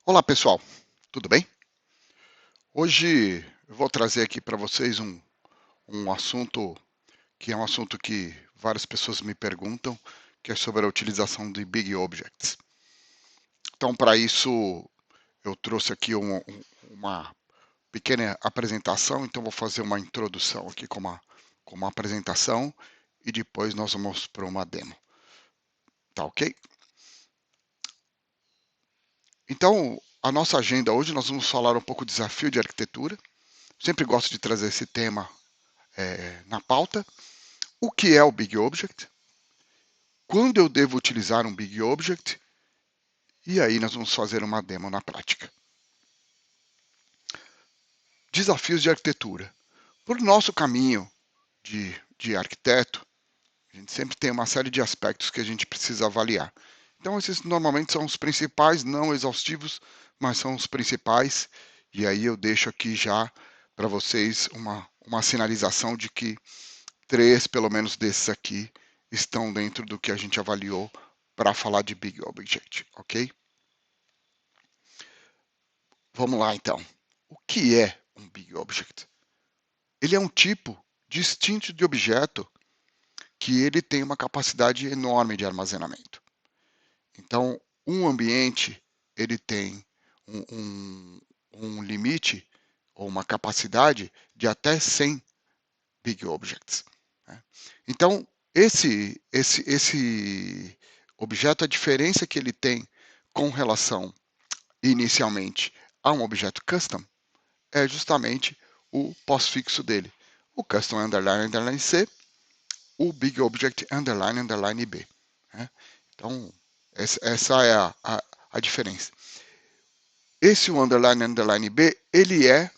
Olá pessoal, tudo bem? Hoje eu vou trazer aqui para vocês um assunto que é um assunto que várias pessoas me perguntam, que é sobre a utilização de Big Objects. Então, para isso, eu trouxe aqui uma pequena apresentação, então vou fazer uma introdução aqui com uma apresentação e depois nós vamos para uma demo. Tá ok? Então, a nossa agenda hoje, nós vamos falar um pouco do desafio de arquitetura. Sempre gosto de trazer esse tema na pauta. O que é o Big Object? Quando eu devo utilizar um Big Object? E aí nós vamos fazer uma demo na prática. Desafios de arquitetura. Por nosso caminho de arquiteto, a gente sempre tem uma série de aspectos que a gente precisa avaliar. Então, esses normalmente são os principais, não exaustivos, mas são os principais. E aí eu deixo aqui já para vocês uma sinalização de que 3, pelo menos desses aqui, estão dentro do que a gente avaliou para falar de Big Object, ok? Vamos lá então. O que é um Big Object? Ele é um tipo distinto de objeto que ele tem uma capacidade enorme de armazenamento. Então, um ambiente ele tem um, um, um limite ou uma capacidade de até 100 Big Objects. Né? Então, esse objeto, a diferença que ele tem com relação inicialmente a um objeto custom é justamente o pós-fixo dele. O custom underline underline C, o big object underline underline B. Né? Então, essa é a diferença. Esse underline underline B, ele é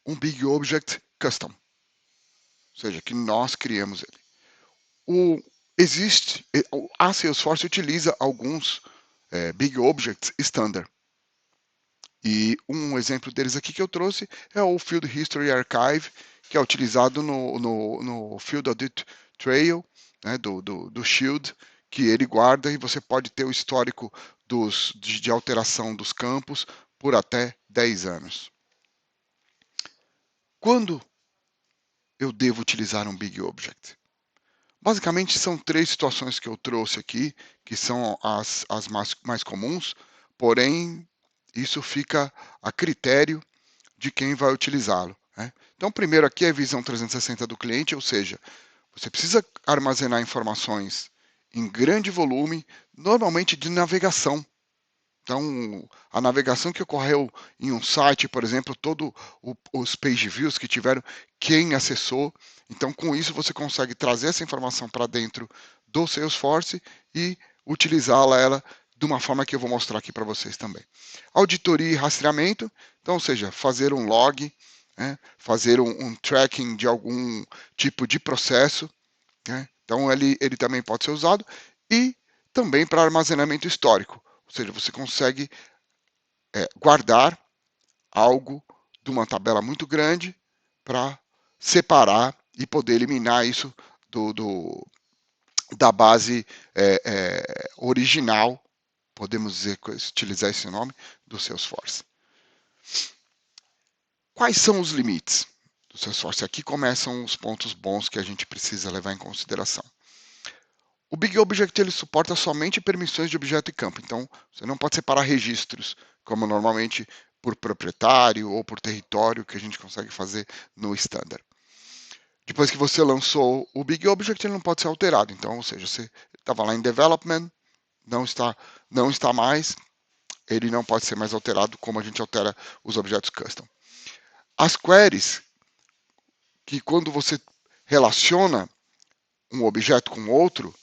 um big object custom, ou seja, que nós criamos ele. A Salesforce utiliza alguns big objects standard. E um exemplo deles aqui que eu trouxe é o Field History Archive, que é utilizado no Field Audit Trail, né, do Shield, que ele guarda e você pode ter o histórico de alteração dos campos por até 10 anos. Quando eu devo utilizar um Big Object? Basicamente, são 3 situações que eu trouxe aqui, que são as mais comuns, porém, isso fica a critério de quem vai utilizá-lo. Né? Então, primeiro aqui é a visão 360 do cliente, ou seja, você precisa armazenar informações em grande volume, normalmente de navegação. Então, a navegação que ocorreu em um site, por exemplo, todos os page views que tiveram, quem acessou. Então, com isso, você consegue trazer essa informação para dentro do Salesforce e utilizá-la de uma forma que eu vou mostrar aqui para vocês também. Auditoria e rastreamento, então, ou seja, fazer um log, né, fazer um tracking de algum tipo de processo. Né? Então, ele também pode ser usado. E também para armazenamento histórico. Ou seja, você consegue guardar algo de uma tabela muito grande para separar e poder eliminar isso da base original, podemos dizer, utilizar esse nome, do Salesforce. Quais são os limites do Salesforce? Aqui começam os pontos bons que a gente precisa levar em consideração. O Big Object ele suporta somente permissões de objeto e campo, então você não pode separar registros, como normalmente por proprietário ou por território, que a gente consegue fazer no standard. Depois que você lançou o Big Object, ele não pode ser alterado, então, ou seja, você estava lá em development, não está mais, ele não pode ser mais alterado como a gente altera os objetos custom. As queries, que quando você relaciona um objeto com outro,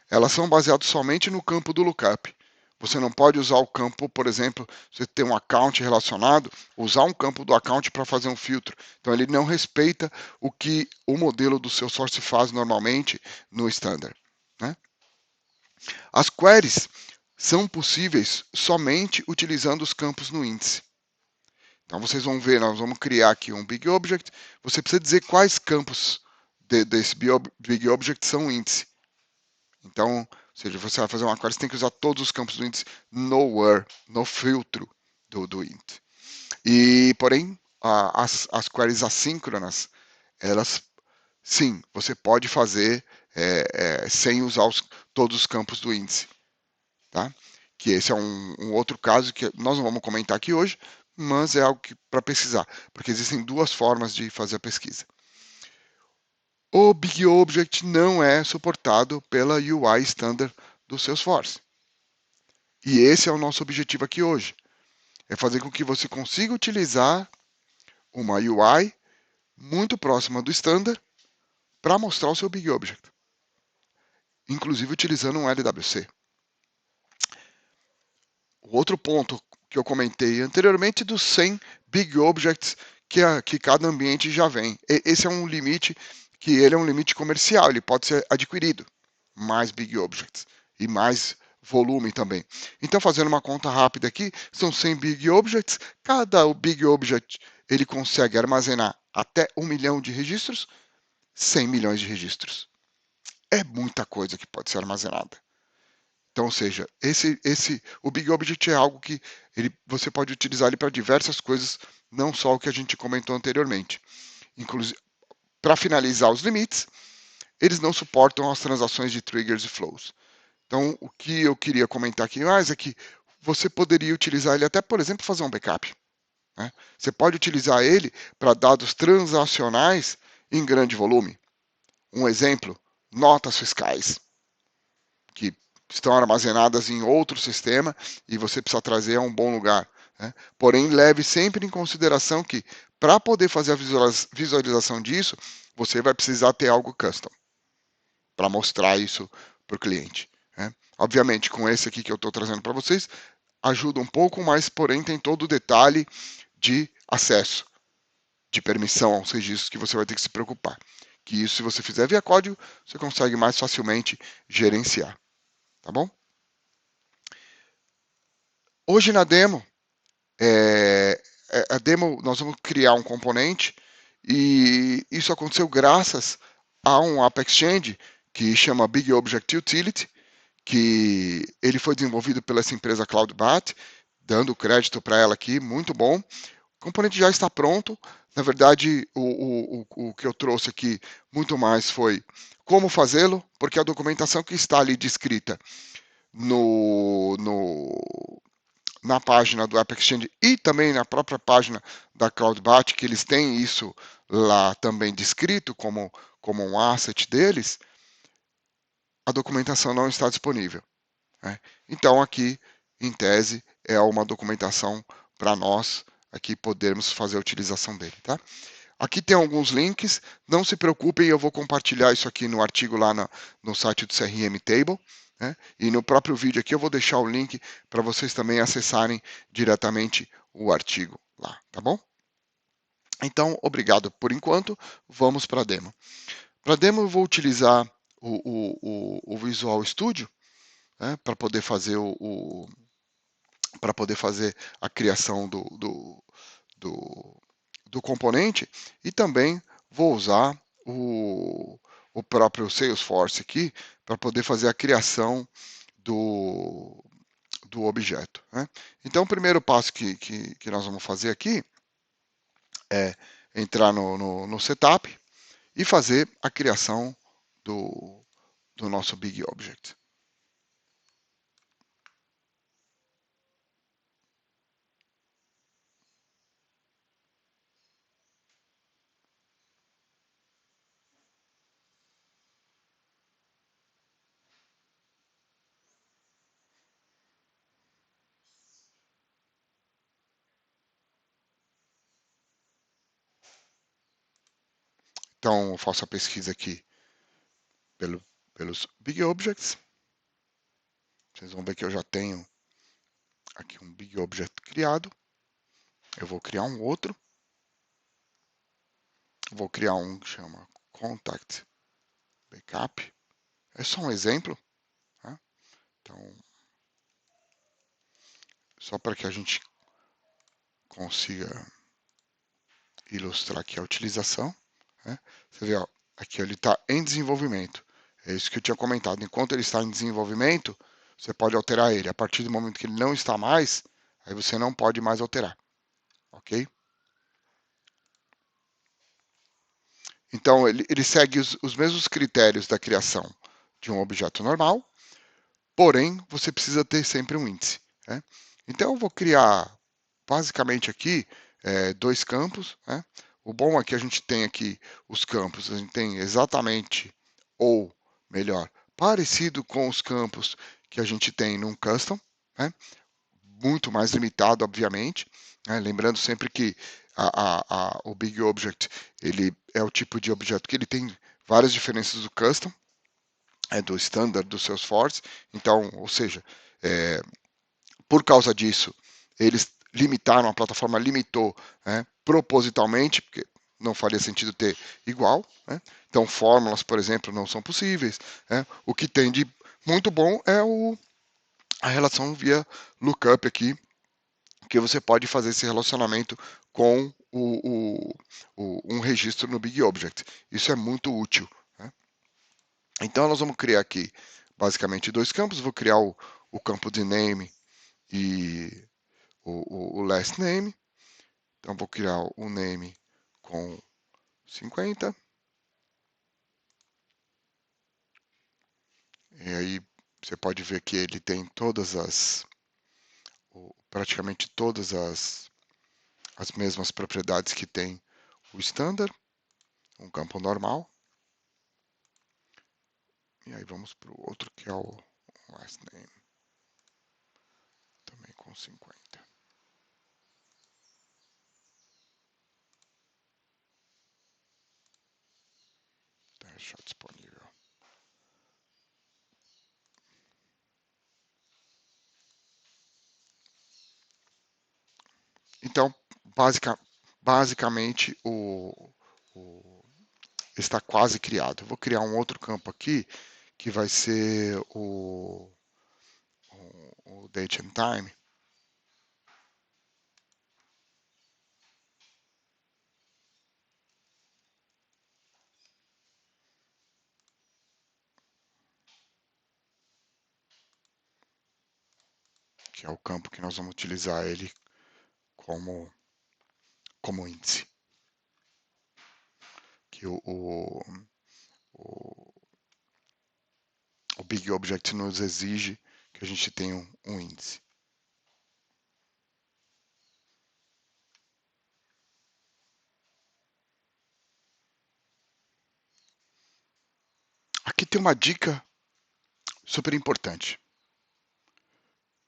elas são baseadas somente no campo do lookup. Você não pode usar o campo, por exemplo, você tem um account relacionado, usar um campo do account para fazer um filtro. Então ele não respeita o que o modelo do seu source faz normalmente no standard. Né? As queries são possíveis somente utilizando os campos no índice. Então vocês vão ver, nós vamos criar aqui um Big Object. Você precisa dizer quais campos desse Big Object são índice. Então, ou seja, você vai fazer uma query, você tem que usar todos os campos do índice no where, no filtro do int. E, porém, as queries assíncronas, elas, sim, você pode fazer sem usar todos os campos do índice. Tá? Que esse é um outro caso que nós não vamos comentar aqui hoje, mas é algo para pesquisar, porque existem duas formas de fazer a pesquisa. O Big Object não é suportado pela UI Standard do Salesforce. E esse é o nosso objetivo aqui hoje. É fazer com que você consiga utilizar uma UI muito próxima do Standard para mostrar o seu Big Object. Inclusive utilizando um LWC. O outro ponto que eu comentei anteriormente dos 100 Big Objects que cada ambiente já vem. Esse é um limite que ele é um limite comercial, ele pode ser adquirido. Mais Big Objects e mais volume também. Então, fazendo uma conta rápida aqui, são 100 Big Objects. Cada Big Object ele consegue armazenar até 1 milhão de registros, 100 milhões de registros. É muita coisa que pode ser armazenada. Então, ou seja, o Big Object é algo que você pode utilizar ele para diversas coisas, não só o que a gente comentou anteriormente. Inclusive, para finalizar os limites, eles não suportam as transações de triggers e flows. Então, o que eu queria comentar aqui mais é que você poderia utilizar ele até, por exemplo, fazer um backup. Né? Você pode utilizar ele para dados transacionais em grande volume. Um exemplo, notas fiscais, que estão armazenadas em outro sistema e você precisa trazer a um bom lugar. Né? Porém, leve sempre em consideração que, para poder fazer a visualização disso, você vai precisar ter algo custom para mostrar isso para o cliente. Né? Obviamente, com esse aqui que eu estou trazendo para vocês, ajuda um pouco, mas porém tem todo o detalhe de acesso, de permissão aos registros que você vai ter que se preocupar. Que isso, se você fizer via código, você consegue mais facilmente gerenciar. Tá bom? Hoje na demo, a demo nós vamos criar um componente e isso aconteceu graças a um App Exchange que chama Big Object Utility, que ele foi desenvolvido pela essa empresa CloudBat, dando crédito para ela aqui, muito bom. O componente já está pronto. Na verdade, o que eu trouxe aqui muito mais foi como fazê-lo, porque a documentação que está ali descrita na página do App Exchange e também na própria página da CloudBat, que eles têm isso lá também descrito como um asset deles, a documentação não está disponível. Né? Então, aqui, em tese, é uma documentação para nós aqui podermos fazer a utilização dele. Tá? Aqui tem alguns links, não se preocupem, eu vou compartilhar isso aqui no artigo lá no site do CRM Table. Né? E no próprio vídeo aqui eu vou deixar o link para vocês também acessarem diretamente o artigo lá, tá bom? Então, obrigado por enquanto, vamos para a demo. Para a demo eu vou utilizar o Visual Studio, né, para poder fazer para poder fazer a criação do componente e também vou usar o próprio Salesforce aqui para poder fazer a criação do objeto. Né? Então, o primeiro passo que nós vamos fazer aqui é entrar no setup e fazer a criação do nosso Big Object. Então, eu faço a pesquisa aqui pelos Big Objects. Vocês vão ver que eu já tenho aqui um Big Object criado. Eu vou criar um outro. Vou criar um que chama Contact Backup. É só um exemplo. Tá? Então, só para que a gente consiga ilustrar aqui a utilização. Né? Você vê, ó, aqui ele está em desenvolvimento. É isso que eu tinha comentado. Enquanto ele está em desenvolvimento, você pode alterar ele. A partir do momento que ele não está mais, Aí você não pode mais alterar, ok? Então, ele segue os mesmos critérios da criação de um objeto normal, porém, você precisa ter sempre um índice. Né? Então, eu vou criar, basicamente aqui, dois campos. Né? O bom é que a gente tem aqui os campos, a gente tem exatamente, ou melhor, parecido com os campos que a gente tem num custom, né? Muito mais limitado, obviamente. Né? Lembrando sempre que o Big Object ele é o tipo de objeto que ele tem várias diferenças do custom, do standard do Salesforce. Então, ou seja, por causa disso, eles limitaram, a plataforma limitou, né, propositalmente, porque não faria sentido ter igual. Né? Então, fórmulas, por exemplo, não são possíveis. Né? O que tem de muito bom é a relação via lookup aqui, que você pode fazer esse relacionamento com um registro no Big Object. Isso é muito útil. Né? Então, nós vamos criar aqui basicamente dois campos. Vou criar o campo de name e o last name. Então, vou criar o name com 50. E aí, você pode ver que ele tem praticamente todas as mesmas propriedades que tem o standard, um campo normal. E aí vamos para o outro que é o last name, também com 50. Deixar disponível. Então, basicamente, está quase criado. Eu vou criar um outro campo aqui, que vai ser o date and time. Que é o campo que nós vamos utilizar ele como índice. Que o Big Object nos exige que a gente tenha um índice. Aqui tem uma dica super importante.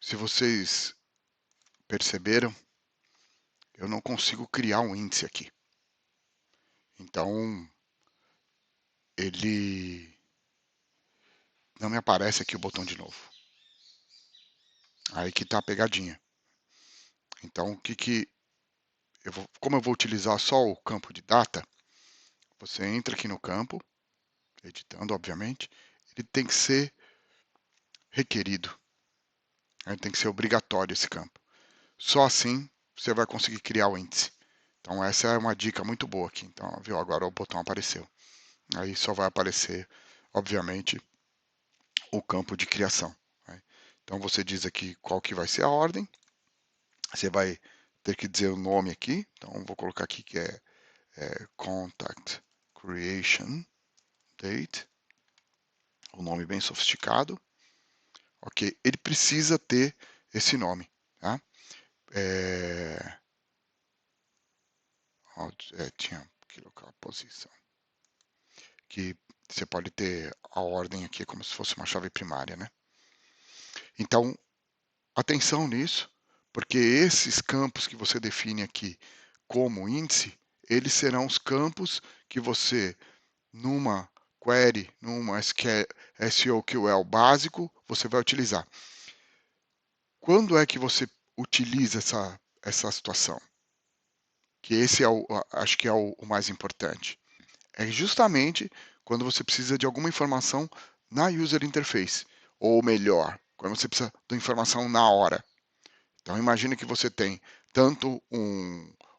Se vocês perceberam, eu não consigo criar um índice aqui. Então, ele não me aparece aqui o botão de novo. Aí que está a pegadinha. Então, como eu vou utilizar só o campo de data, você entra aqui no campo, editando, obviamente, ele tem que ser requerido. Ele tem que ser obrigatório esse campo. Só assim você vai conseguir criar o índice. Então essa é uma dica muito boa aqui. Então, viu? Agora o botão apareceu. Aí só vai aparecer, obviamente, o campo de criação. Né? Então você diz aqui qual que vai ser a ordem. Você vai ter que dizer o nome aqui. Então vou colocar aqui que é Contact Creation Date. Um nome bem sofisticado. Ok? Ele precisa ter esse nome. Tá? Tinha que colocar a posição. Que você pode ter a ordem aqui como se fosse uma chave primária, né? Então, atenção nisso, porque esses campos que você define aqui como índice, eles serão os campos que você, numa query, numa SQL básico, você vai utilizar. Quando é que você utiliza essa situação? Que esse acho que é o mais importante. É justamente quando você precisa de alguma informação na user interface, ou melhor, quando você precisa de informação na hora. Então imagine que você tem tanto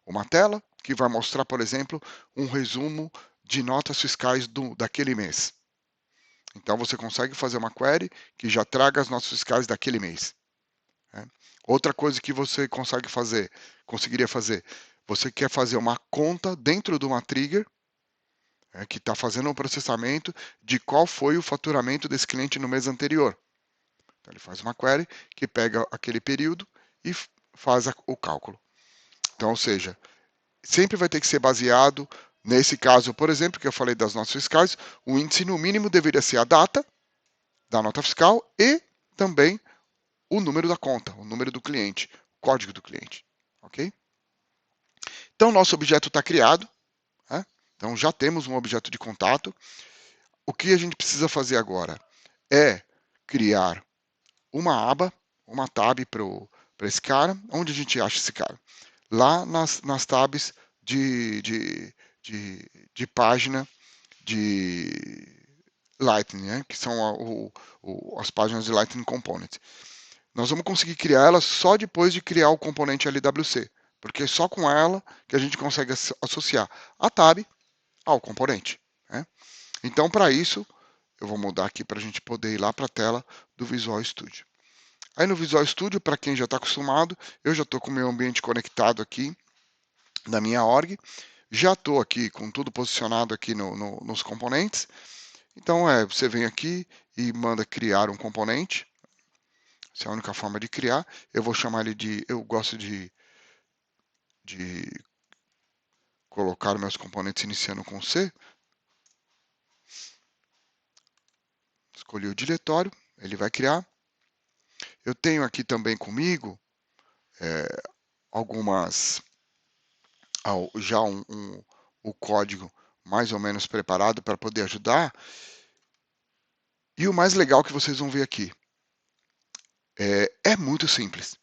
uma tela que vai mostrar, por exemplo, um resumo de notas fiscais daquele mês. Então você consegue fazer uma query que já traga as notas fiscais daquele mês. Né? Outra coisa que você conseguiria fazer, você quer fazer uma conta dentro de uma trigger, que está fazendo um processamento de qual foi o faturamento desse cliente no mês anterior. Então, ele faz uma query que pega aquele período e faz o cálculo. Então, ou seja, sempre vai ter que ser baseado, nesse caso, por exemplo, que eu falei das notas fiscais, o índice no mínimo deveria ser a data da nota fiscal e também o número da conta, o número do cliente, o código do cliente, ok? Então, nosso objeto está criado, né? Então já temos um objeto de contato. O que a gente precisa fazer agora é criar uma aba, uma tab para esse cara. Onde a gente acha esse cara? Lá nas tabs de página de Lightning, né? Que são as páginas de Lightning Component. Nós vamos conseguir criar ela só depois de criar o componente LWC, porque é só com ela que a gente consegue associar a tab ao componente, né? Então, para isso, eu vou mudar aqui para a gente poder ir lá para a tela do Visual Studio. Aí no Visual Studio, para quem já está acostumado, eu já estou com o meu ambiente conectado aqui da minha org, já estou aqui com tudo posicionado aqui nos componentes. Então, você vem aqui e manda criar um componente. Essa é a única forma de criar. Eu vou chamar ele de... Eu gosto de colocar meus componentes iniciando com C. Escolhi o diretório, ele vai criar. Eu tenho aqui também comigo algumas... já o código mais ou menos preparado para poder ajudar. E o mais legal que vocês vão ver aqui, é muito simples.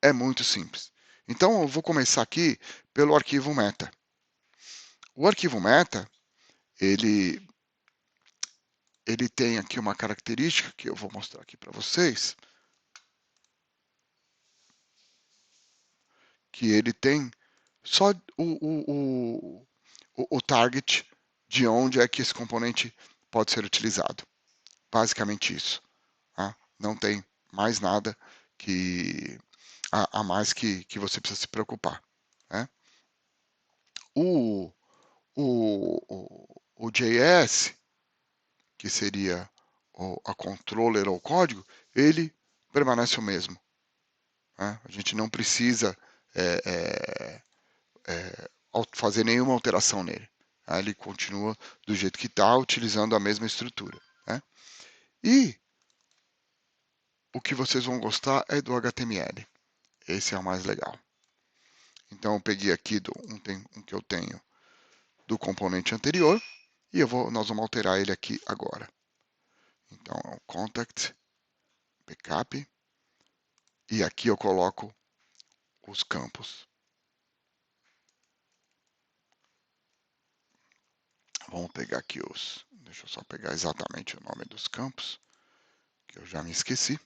É muito simples. Então, eu vou começar aqui pelo arquivo meta. O arquivo meta, ele tem aqui uma característica que eu vou mostrar aqui para vocês, que ele tem só o target de onde é que esse componente pode ser utilizado. Basicamente isso. Tá? Não tem mais nada a mais que você precisa se preocupar. Né? O JS, que seria a controller ou código, ele permanece o mesmo. Né? A gente não precisa fazer nenhuma alteração nele. Tá? Ele continua do jeito que está, utilizando a mesma estrutura. Né? E o que vocês vão gostar é do HTML. Esse é o mais legal. Então, eu peguei aqui um que eu tenho do componente anterior e nós vamos alterar ele aqui agora. Então, é o contact, backup, e aqui eu coloco os campos. Vamos pegar aqui deixa eu só pegar exatamente o nome dos campos, que eu já me esqueci.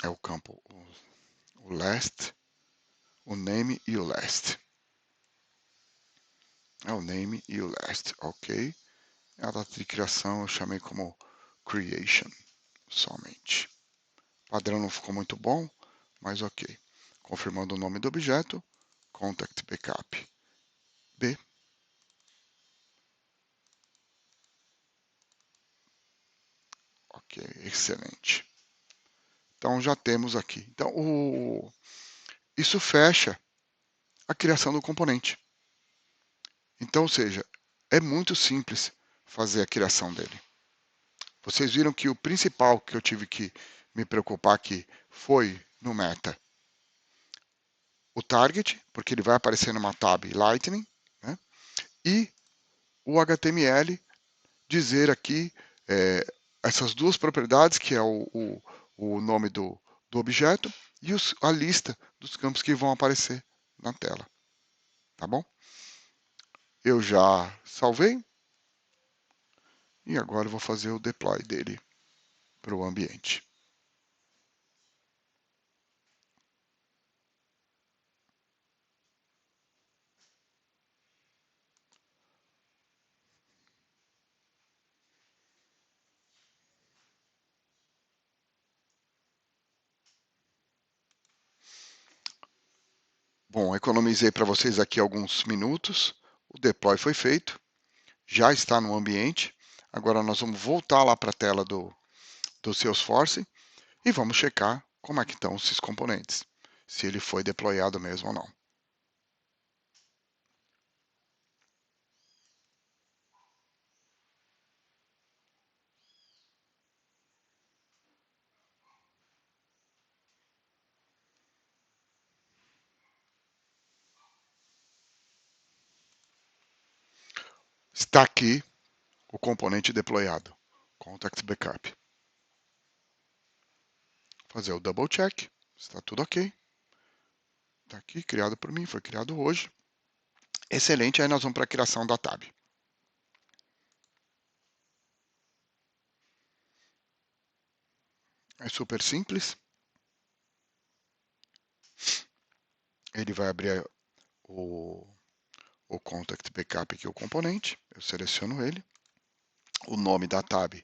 É o campo, o last, o name e o last. É o name e o last, ok. A data de criação eu chamei como creation, somente. O padrão não ficou muito bom, mas ok. Confirmando o nome do objeto, contact backup B. Ok, excelente. Então já temos aqui. Então isso fecha a criação do componente. Então, ou seja, é muito simples fazer a criação dele. Vocês viram que o principal que eu tive que me preocupar aqui foi no meta. O target, porque ele vai aparecer numa tab Lightning, né? E o HTML dizer aqui essas duas propriedades, que é o nome do objeto e a lista dos campos que vão aparecer na tela. Tá bom? Eu já salvei e agora eu vou fazer o deploy dele para o ambiente. Bom, economizei para vocês aqui alguns minutos. O deploy foi feito, já está no ambiente. Agora nós vamos voltar lá para a tela do Salesforce e vamos checar como é que estão esses componentes, se ele foi deployado mesmo ou não. Está aqui o componente deployado, Contact Backup. Fazer o double check, está tudo ok. Está aqui, criado por mim, foi criado hoje. Excelente, aí nós vamos para a criação da tab. É super simples. Ele vai abrir o Contact Backup aqui, o componente. Eu seleciono ele. O nome da tab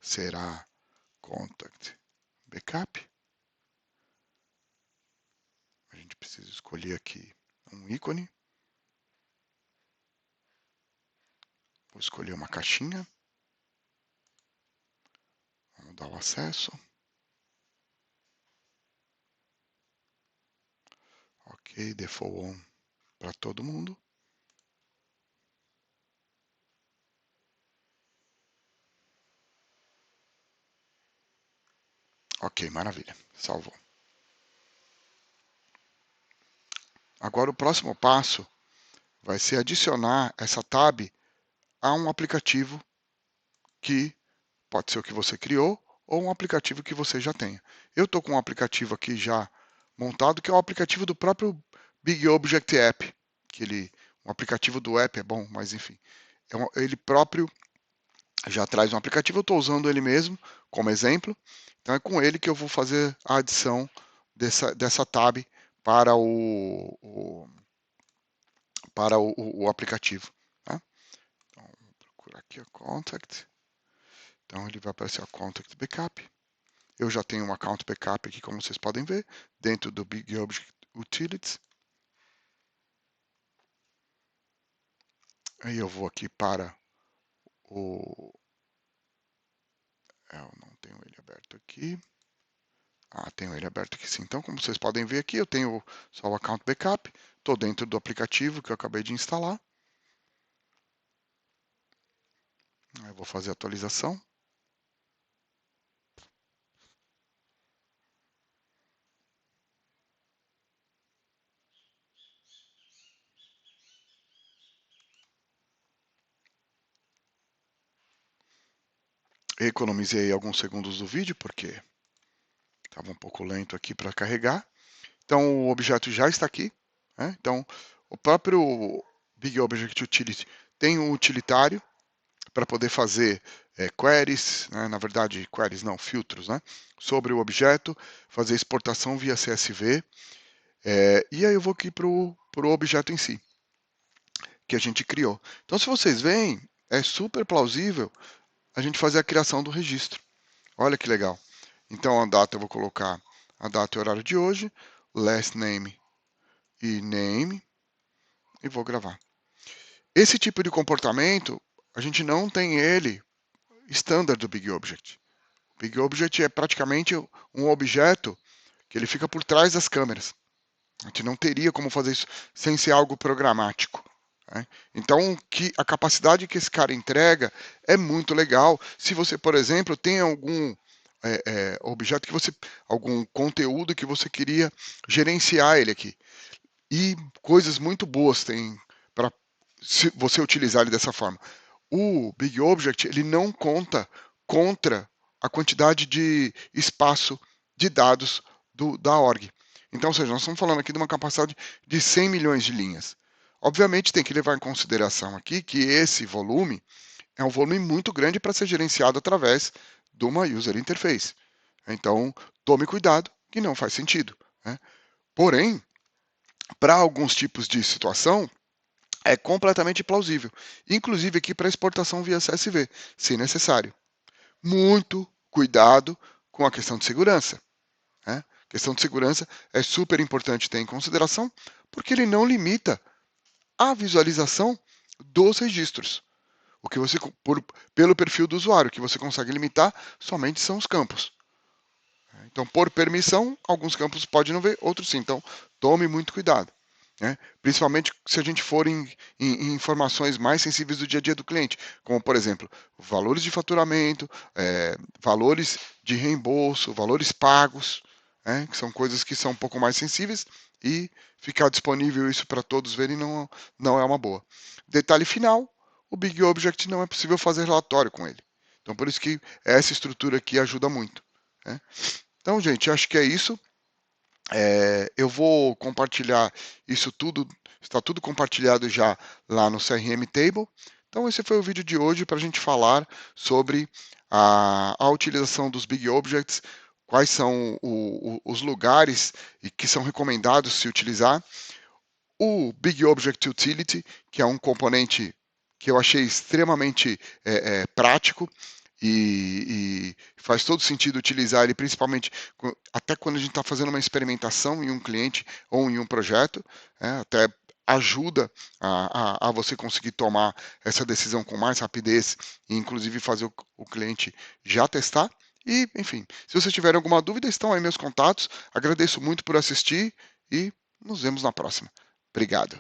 será Contact Backup. A gente precisa escolher aqui um ícone. Vou escolher uma caixinha. Vamos dar o acesso. Ok, default on para todo mundo. Ok, maravilha, salvou. Agora o próximo passo vai ser adicionar essa tab a um aplicativo que pode ser o que você criou ou um aplicativo que você já tenha. Eu estou com um aplicativo aqui já montado, que é o aplicativo do próprio Big Object App. Um aplicativo do app é bom, mas enfim. Ele próprio já traz um aplicativo, eu estou usando ele mesmo como exemplo. Então é com ele que eu vou fazer a adição dessa tab para o aplicativo. Tá? Então, vou procurar aqui a Contact. Então ele vai aparecer a Contact Backup. Eu já tenho um account backup aqui, como vocês podem ver, dentro do Big Object Utilities. Aí eu vou aqui para o... Eu não tenho ele aberto aqui. Tenho ele aberto aqui sim. Então, como vocês podem ver aqui, eu tenho só o account backup. Estou dentro do aplicativo que eu acabei de instalar. Eu vou fazer a atualização. Economizei alguns segundos do vídeo, porque estava um pouco lento aqui para carregar. Então, o objeto já está aqui. Né? Então, o próprio Big Object Utility tem um utilitário para poder fazer queries, né? Na verdade, queries não, filtros, né? Sobre o objeto, fazer exportação via CSV. E aí eu vou aqui para o objeto em si, que a gente criou. Então, se vocês veem, é super plausível a gente fazer a criação do registro. Olha que legal. Então, a data eu vou colocar a data e horário de hoje, last name e name, e vou gravar. Esse tipo de comportamento, a gente não tem ele standard do Big Object. O Big Object é praticamente um objeto que ele fica por trás das câmeras. A gente não teria como fazer isso sem ser algo programático. Né? Então, a capacidade que esse cara entrega é muito legal. Se você, por exemplo, tem algum objeto que você, algum conteúdo que você queria gerenciar ele aqui. E coisas muito boas tem para você utilizar ele dessa forma. O Big Object ele não conta contra a quantidade de espaço de dados da org. Então, ou seja, nós estamos falando aqui de uma capacidade de 100 milhões de linhas. Obviamente, tem que levar em consideração aqui que esse volume é um volume muito grande para ser gerenciado através de uma user interface. Então, tome cuidado, que não faz sentido. Né? Porém, para alguns tipos de situação, é completamente plausível. Inclusive aqui para exportação via CSV, se necessário. Muito cuidado com a questão de segurança. Né? questão de segurança é super importante ter em consideração, porque ele não limita a visualização dos registros. O que você, pelo perfil do usuário, o que você consegue limitar somente são os campos. Então, por permissão, alguns campos pode não ver, outros sim. Então, tome muito cuidado. Né? Principalmente se a gente for em informações mais sensíveis do dia a dia do cliente, como, por exemplo, valores de faturamento, valores de reembolso, valores pagos, que são coisas que são um pouco mais sensíveis, e ficar disponível isso para todos verem não é uma boa. Detalhe final, o Big Object não é possível fazer relatório com ele. Então, por isso que essa estrutura aqui ajuda muito. Né? Então, gente, acho que é isso. Eu vou compartilhar isso tudo, está tudo compartilhado já lá no CRM Table. Então, esse foi o vídeo de hoje para a gente falar sobre a utilização dos Big Objects, quais são os lugares e que são recomendados se utilizar. O Big Object Utility, que é um componente que eu achei extremamente prático, e faz todo sentido utilizar ele, principalmente até quando a gente está fazendo uma experimentação em um cliente ou em um projeto, até ajuda a você conseguir tomar essa decisão com mais rapidez e inclusive fazer o cliente já testar. E, enfim, se vocês tiverem alguma dúvida, estão aí meus contatos. Agradeço muito por assistir e nos vemos na próxima. Obrigado.